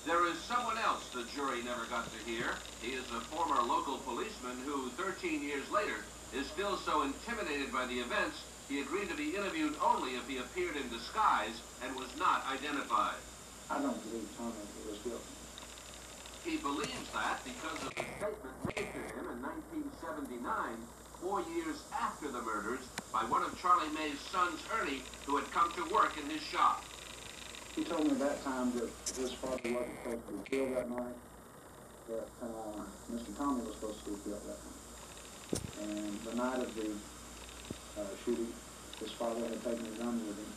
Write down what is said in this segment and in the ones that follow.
There is someone else the jury never got to hear. He is a former local policeman who, 13 years later, is still so intimidated by the events, he agreed to be interviewed only if he appeared in disguise and was not identified. I don't believe Tommy was guilty. He believes that because of a statement made to him in 1979, 4 years after the murders, by one of Charlie May's sons, Ernie, who had come to work in his shop. He told me at that time that his father wasn't supposed to be killed that night, that Mr. Tommy was supposed to be killed that night. And the night of the shooting, his father had taken a gun with him,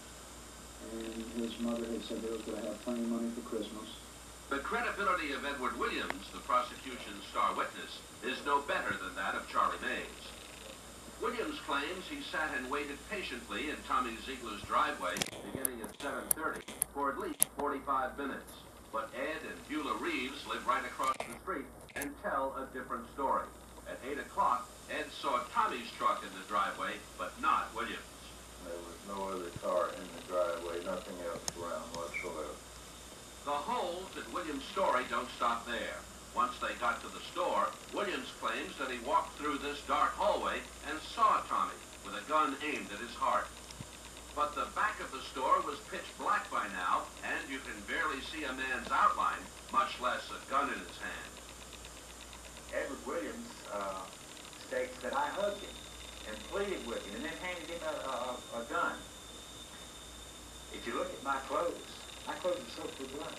and his mother had said they was going to have plenty of money for Christmas. The credibility of Edward Williams, the prosecution's star witness, is no better than that of Charlie Mays. Williams claims he sat and waited patiently in Tommy Ziegler's driveway beginning at 7:30 for at least 45 minutes. But Ed and Beulah Reeves live right across the street and tell a different story. At 8 o'clock, Ed saw Tommy's truck in the driveway, but not Williams. There was no other car in the driveway, nothing else around whatsoever. The holes in Williams' story don't stop there. Once they got to the store, Williams claims that he walked through this dark hallway and saw Tommy with a gun aimed at his heart. But the back of the store was pitch black by now, and you can barely see a man's outline, much less a gun in his hand. Edward Williams states that I hugged him and pleaded with him and then handed him a gun. If you look at my clothes are soaked with blood.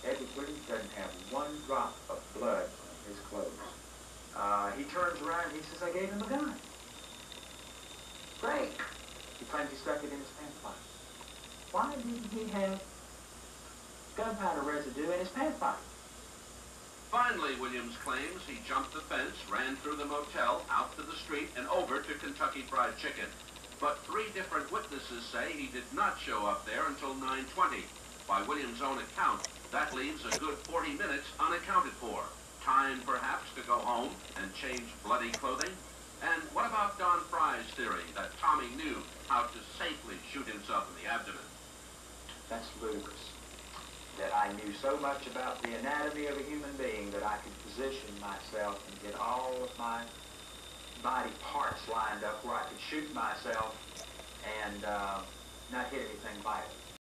Edward Williams doesn't have one drop of blood on his clothes. He turns around and he says, I gave him a gun. Great. He claims he stuck it in his pants pocket. Why didn't he have gunpowder residue in his pants pocket? Finally, Williams claims he jumped the fence, ran through the motel, out to the street, and over to Kentucky Fried Chicken. But 3 different witnesses say he did not show up there until 9:20. By Williams' own account, that leaves a good 40 minutes unaccounted for. Time, perhaps, to go home and change bloody clothing? And what about Don Fry's theory that Tommy knew how to safely shoot himself in the abdomen? That's ludicrous. That I knew so much about the anatomy of a human being that I could position myself and get all of my body parts lined up where I could shoot myself and not hit anything vital.